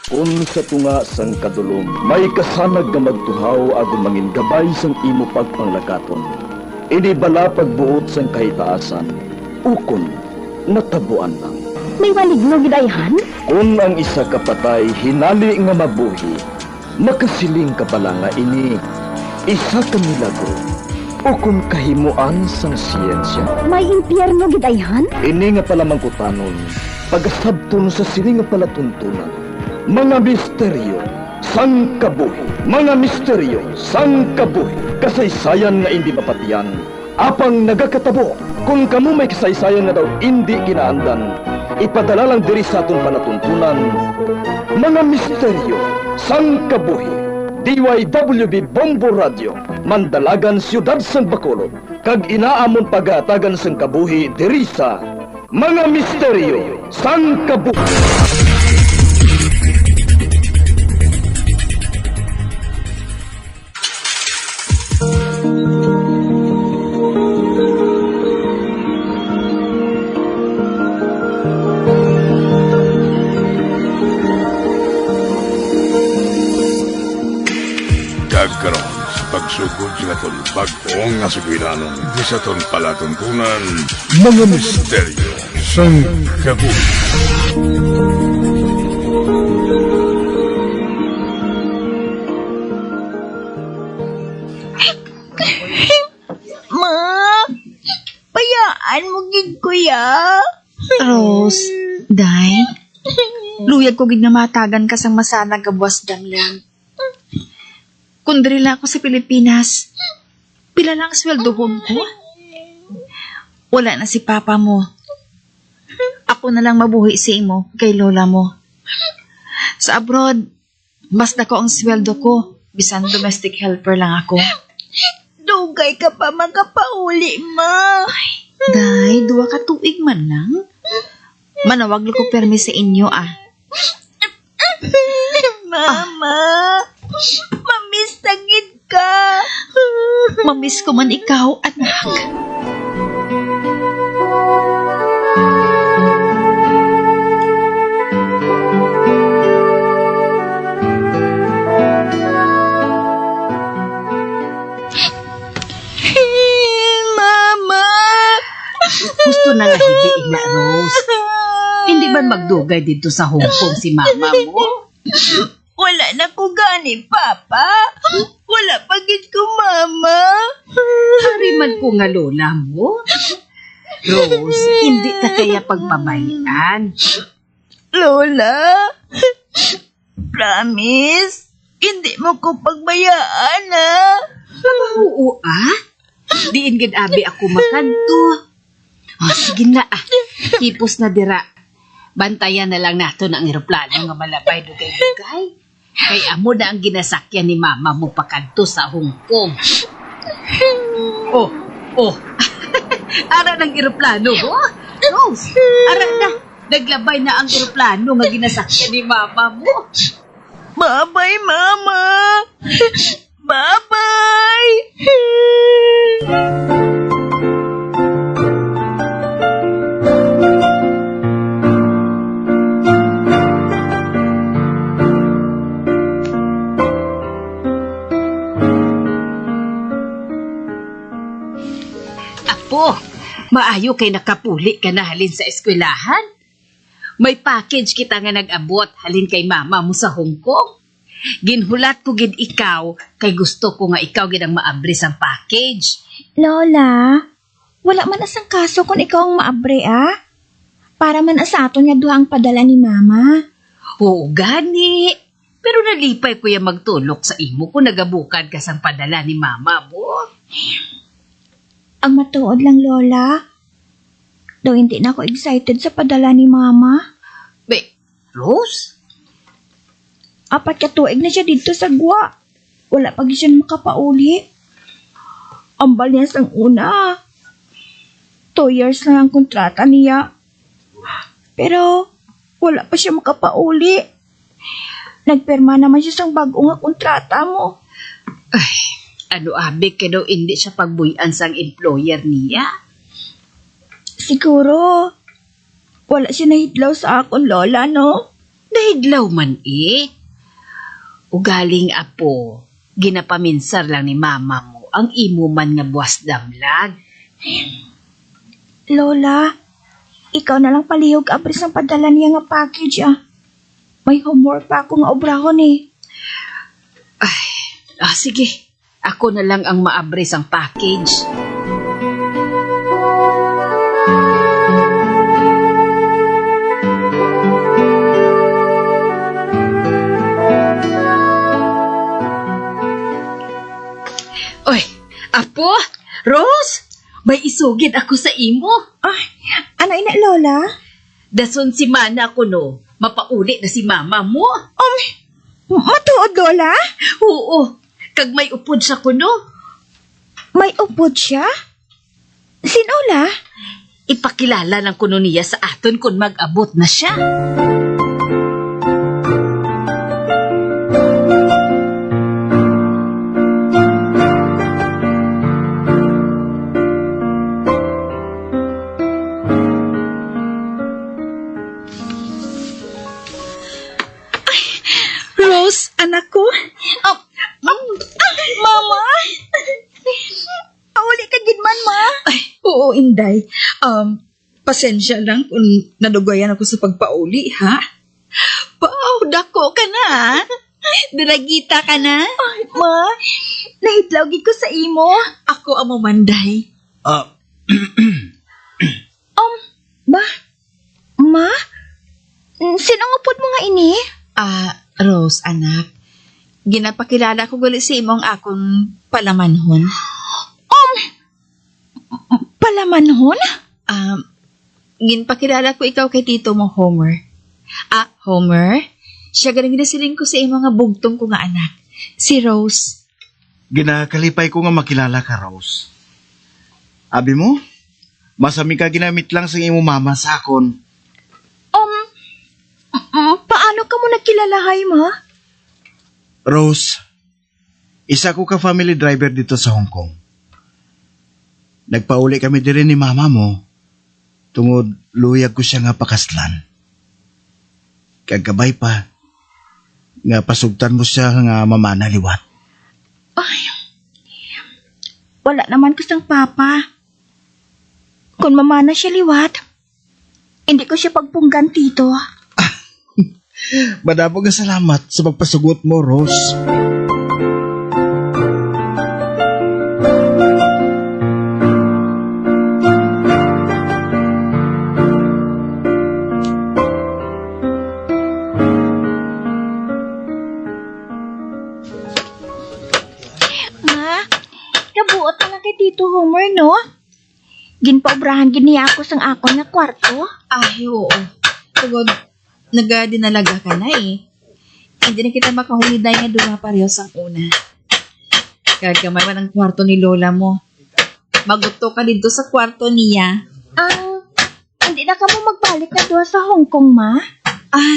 Kung sa tunga sang kadulom, may kasanag nga magtuhaw agon mangin gabay sang imo pagpanglakaton. Ini bala pagbuot sang kahitaasan, ukon natabuan lang. May maligno gidayhan? Kung ang isa kapatay hinali nga mabuhi, makasiling ka pala nga ini isa ka milagro o kung kahimuan sang siyensya. May impyerno gidayhan? Ini nga pala mangkutanon, pagasabton sa siling nga palatuntunan. Mga misteryo, sang kabuhi. Mga misteryo, sang kabuhi. Kasaysayan nga hindi mapatiyan. Apang nagakatabo, kung kamo may kasaysayan nga daw hindi ginaandan, ipadala lang diri sa aton palatuntunan. Mga misteryo, sang kabuhi. DYWB Bombo Radio, Mandalagan, Siyudad San Bacolod. Kag inaamon pagatagan sang kabuhi diri sa Mga Misteryo, sang kabuhi. Karon sa pagsugod sa aton bag-ong nga sugiranon di sa aton palatuntunan mga misteryo sang kabuhi. Ma, payaan mo gid kuya. Rose, day, luyag ko gid nga matagan ka sang masanag nga buwas damyan. Kung diri lang ako sa Pilipinas, pila lang sweldohon ko? Wala na si papa mo. Ako na lang mabuhi si imo kay lola mo. Sa abroad, mas dako ang sweldo ko, bisan domestic helper lang ako. Dugay ka pa makapauli, ma. Day, duwa ka tuig man lang. Manawag lang ko permi sa inyo Mama, mamiss tagid ka. Mamiss ko man ikaw, anak. Mama. Gusto na nga hibiin na, Rose. Hindi ba magdugay dito sa Hong Kong si mama mo? Wala na ko gani, Papa. Wala pagid ko, Mama. Hariman ko nga lola mo. Rose, hindi ta kaya pagpabayaan. Lola, promise, hindi mo ko pagbayaan, ha? Oo, Diin gid abi ako makanto. Sige na, Tipos na dira. Bantayan na lang nato ang eroplano nga malabay dugay-dugay. Kay amo na ang ginasakyan ni mama mo pakanto sa Hong Kong. Oh. Ara ng eroplano, Rose, ara na. Naglabay na ang eroplano nga ginasakyan ni mama mo. Bye-bye, Mama. Bye-bye. Apo, maayo kay nakapuli ka na halin sa eskwelahan. May package kita nga nag-abot halin kay mama mo sa Hong Kong. Ginhulat ko gid ikaw kay gusto ko nga ikaw gid ang maabri sang package. Lola, wala man asang kaso kung ikaw ang maabre, Para man sa aton nga duha ang padala ni Mama. Oo, gani. Pero nalipay ko yung magtulok sa imo kung nagabukad ka sang padala ni mama mo. Ang matuod lang, Lola. Daw hindi na ako excited sa padala ni Mama. Rose? 4 ka tuig na siya dito sa Gwa. Wala pa siya makapauli. Ambal niya sang una. 2 years lang ang kontrata niya. Pero wala pa siya makapauli. Nagpirma naman siya sang bagong nga kontrata mo. Ano abik kaya daw hindi siya pagbuyan sang employer niya? Siguro, wala siya nahidlaw sa akon, Lola, no? Nahidlaw man Ugaling apo, ginapaminsar lang ni mama mo ang imo man nga buwas damlag. Lola, ikaw na lang palihog abris ang padala niya nga package May homework pa ako nga obrahon Sige. Ako na lang ang maabres ang package. Oy, apo, Rose, may isugid ako sa imo. Ano ina, Lola? Dason si mana ko no, mapauli na si mama mo. Matuod, Lola? Oo, kag may upod sa kuno. May upod siya? Sinola? Ipakilala ng kuno niya sa aton kung mag-abot na siya. Rose, anak ko? Mama? Pauli ka gid man, ma? Oo, Inday. Pasensya lang kung nadugayan ako sa pagpauli, ha? Wow, dako ka na. Diragita ka na. Ma, nahitlaw gid ko sa imo. Ako ang mamanday. Ba? Ma? Sinong upod mo nga ini? Rose, anak. Ginapakilala ko gali si imong akong palamanhon. Palamanhon? Ginpakilala ko ikaw kay tito mo, Homer. Homer? Siya galing ginasiling ko sa imong nga bugtong ko nga anak. Si Rose. Ginakalipay ko nga makilala ka, Rose. Abi mo, masami ka ginamit lang sa imo mama sa akon. Paano ka mo nagkilalahay, ma? Rose, isa ko ka family driver dito sa Hong Kong. Nagpauli kami dire ni mama mo, tungod luyag ko siya nga pakaslan. Kagabay pa, nga pasugtan mo siya nga mamana liwat. Wala naman kasang papa. Kung mamana siya liwat, hindi ko siya pagpunggan, tito. Madamo nga salamat sa pagpasugot mo, Rose. Ma, kabuot na lang kay Tito Homer, no? Ginpaobrahan gini ako sang akon nga kwarto. Oo. Tugod, nagadinalaga ka na Hindi na kita makahuli dahil nga duha parehas ang una. Kagamay man ang kwarto ni Lola mo. Maguto ka dito sa kwarto niya. Hindi na ka mo magbalik na doon sa Hong Kong, ma?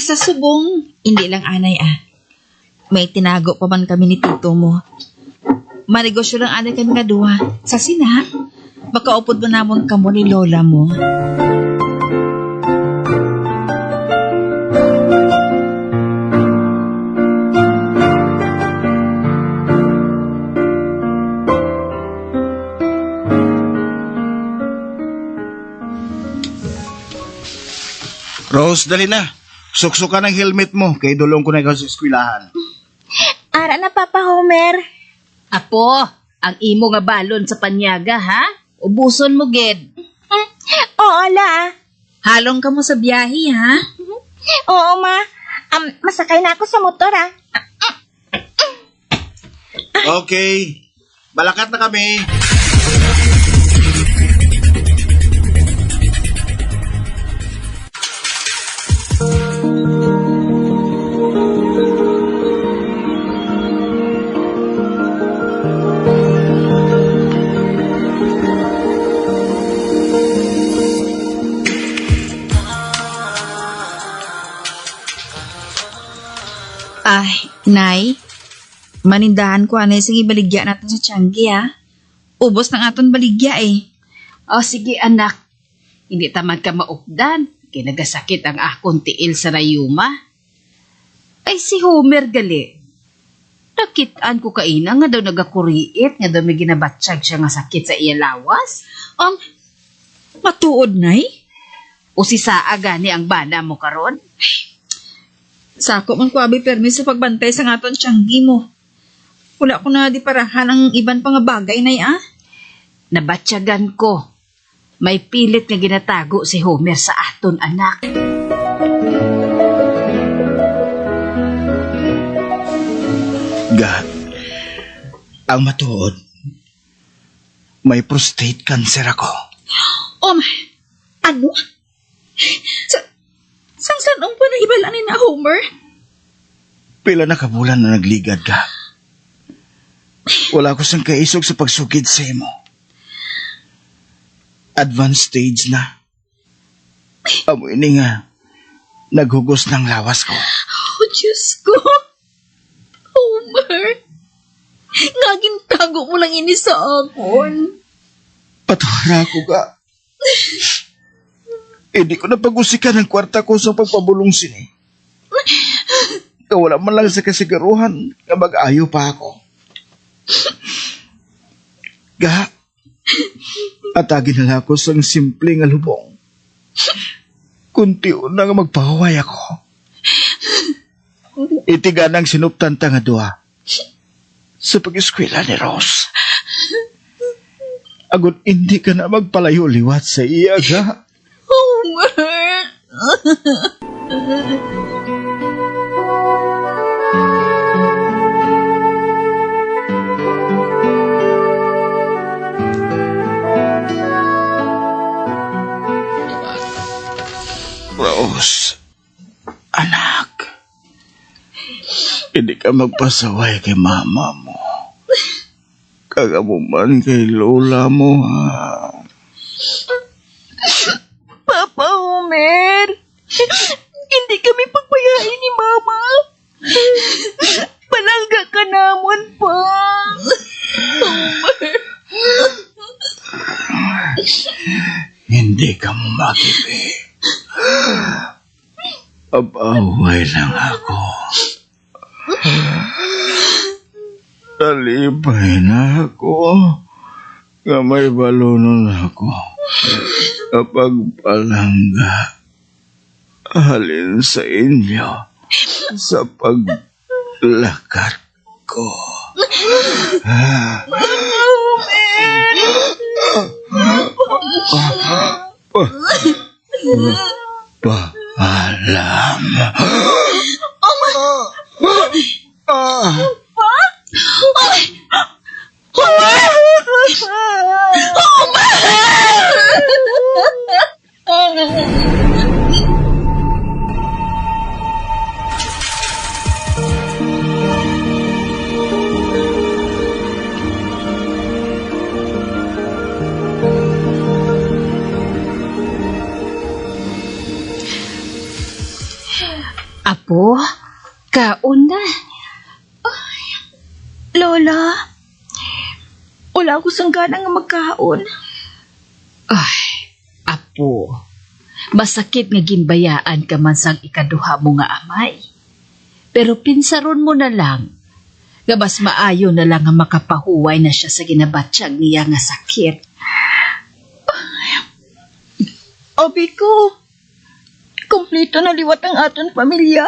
Sa subong. Hindi lang anay May tinago pa man kami ni tito mo. Manegosyo lang anay kami nga duha. Sa sina, baka upod mo namon kamo ni Lola mo. Rose, dali na. Suksukan ang helmet mo, kay dulong ko na ikaw sa eskwelahan. Ara na, Papa Homer. Apo, ang imo nga balon sa panyaga, ha? Ubuson mo, Ged. Oo, la. Halong ka mo sa biyahe, ha? Oo, ma. Masakay na ako sa motor, Okay, balakat na kami. Nay, manindahan ko anay sige baligya natin sa Tiangge, ha? Ubos ng aton baligya, Sige, anak. Hindi tamad ka maupdan. Kinagasakit ang akong tiil sa rayuma. Ay si Homer gali. Nakitaan ko kaina nga daw nagakuriit, nga daw may ginabatsyag siya nga sakit sa iya lawas. Matuod, nay? O si Saa gani ang bana mo karon? Sako man ko abi permis sa pagbantay sa ngaton tiyanggi mo. Wala ko na di parahan ang iban pa nga bagay, nay, ah. Nabatsyagan ko. May pilit nga ginatago si Homer sa aton anak. Ga, ang matuod, may prostate cancer ako. Ano? Sang ang pa na ibalanin na, Homer? Pila na kabulan na nagligad ka. Wala ko sang kaisog sa pagsugid sa imo. Advanced stage na. Amoy ni nga, naghugos ng lawas ko. Oh, Diyos ko. Homer. Ngaging tago mo lang ini sa akon. Patawara ko ka. Hindi ko na pag-usikan ang kwarta ko sa pagpabulong sini. Wala man lang sa kasagaruhan na mag-ayo pa ako. Ga, atagin na ako sa simple nga lubong. Kunti na nga magpahuway ako. Itigan ang sinuptan ta nga duha sa pag-eskwela ni Rose. Agon hindi ka na magpalayo liwat sa iya, ga. Homer. Rose, anak, hindi ka magpasaway kay mama mo. Kagamuman kay lola mo, ha? Papa Homer, hindi kami pagpayain ni Mama. Palangga ka namon pa. Hindi ka makipi. Abaway lang ako. Talipay na ako. Nga may balunon ako. Kapag palangga, halin sa inyo sa paglakat ko. Paalam. Apo, kaon na. Lola, wala ko sang gana nga magkaon. Ay, Apo, masakit nga ginbayaan ka man sang ikaduha mo nga amay. Pero pinsaron mo na lang, nga mas maayo na lang nga makapahuway na siya sa ginabatsyag niya nga sakit. Abi ko, kompleto na liwat ang aton pamilya.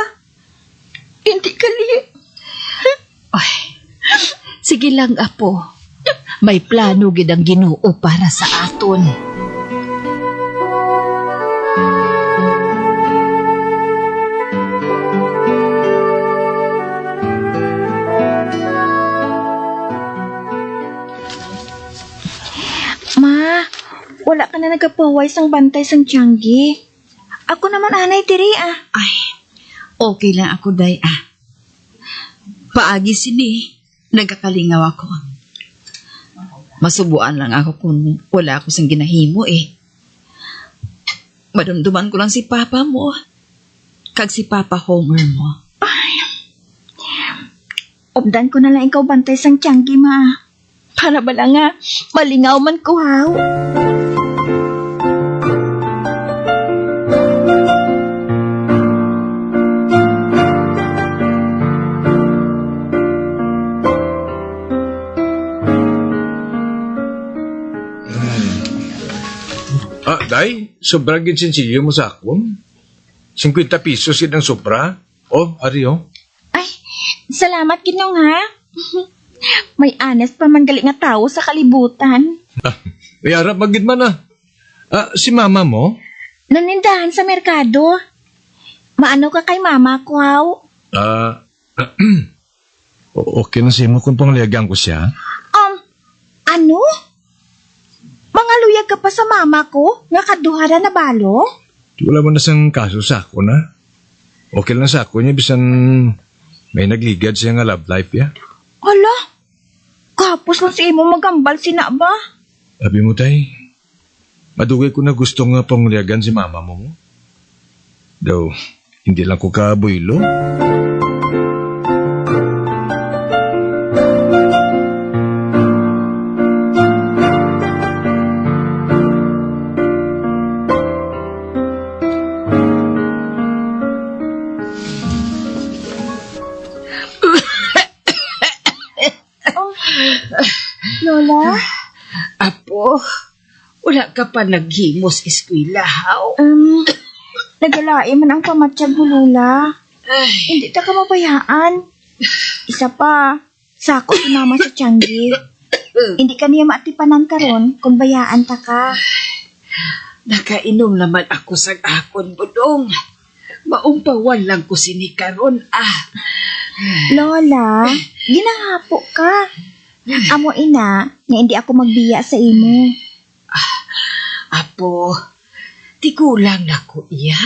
Hindi kali. Ay, sige lang, Apo. May plano gid ang Ginoo para sa aton. Ma, wala ka na nagapahuway sang bantay sang tiyanggi. Ako naman anay diri ah. Ay, okay lang ako, day, ah. Paagi sini, nagkakalingaw ako. Masubuan lang ako kung wala ako sang ginahimo, eh. Madumduman ko lang si Papa mo. Kag si Papa Homer mo. Obdan ko na lang ikaw bantay sang tiyanggi, ma. Para bala nga, malingaw man ko haw. Day, sobrang ginsinsiyo mo sa akon. 50 pesos yun ang sobra. Oh, Ario. Ay, salamat Ginong ha. May honest pa man gali nga tao sa kalibutan. May harap magid man ah. Si mama mo? Nanindahan sa merkado. Maano ka kay mama ko, haw? Okay na siya mo kung pangliagang ko siya. Ano? Mga luyag ka pa sa mama ko? Nga kaduhara na balo? Wala mo na sang kaso sa ako na. Okay lang sa ako niya, bisan may nagligad siya nga love life ya. Hala, kapos lang si imo magambal sina ba? Sabi mo tay, madugay ko na gusto nga pangliagan si mama mo. Daw, hindi lang ko kabuylo. Lola? Apo, wala ka pa naghimos eskwela, haw? Nagalain man ang pamatsyag mo, Lola. Hindi ta ka mabayaan. Isa pa, sako si mama sa Tianggi. Hindi ka niya maatipanan karon kung bayaan ta ka. Nakainom naman ako sa akon, budong. Maumpawan lang ko sinikaron, Lola, ginahapo ka. Amo ina, nga hindi ako magbiya sa imo. Apo, di kulang na ko iya.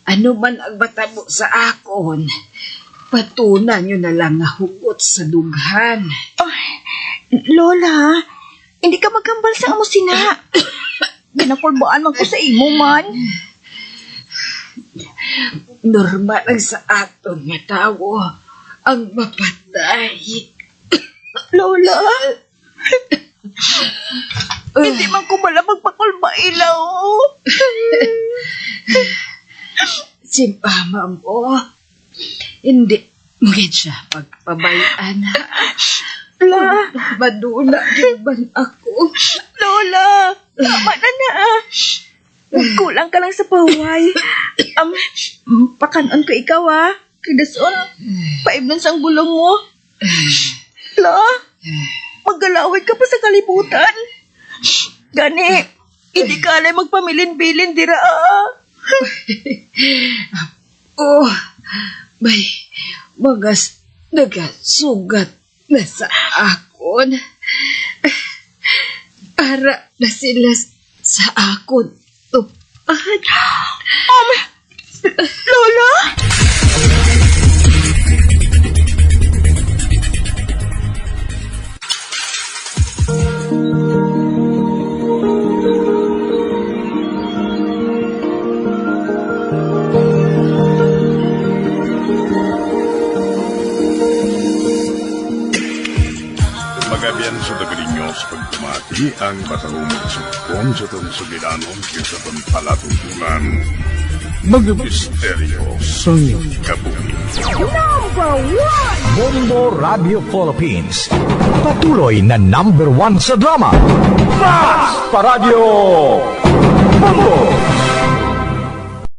Ano man ang batabo sa akon, patunan nyo na lang nga hugot sa dughan. Lola, hindi ka magkambal sa amo sina. Ginakulbaan man ko sa imo man. Normal ang sa aton nga tawo ang mapatay. Lola, hindi man ko bala magpakulba ilaw. Si mama mo, hindi mo siya pagpabayaan. La, Madula din ba ako? Lola, tama na. Kulang ka lang sa paway. Pakanon ko ikaw Kidason, paibnon sang bulong mo. La, maggalaway ka pa sa kalibutan. Gani, hindi ka alay magpamilin-bilin dira Oh, may nagasugat na sa akon. Para na sila sa akon. Tupad. Lola? Magabian sa dagalinyo sa pagtumati ang batahong sukon sa itong sugidanon kaysa itong palatuntunan. Mga misteryo sa kabuhi. Mundo Radio Philippines. Patuloy na #1 sa drama. Mas Paradio! Mundo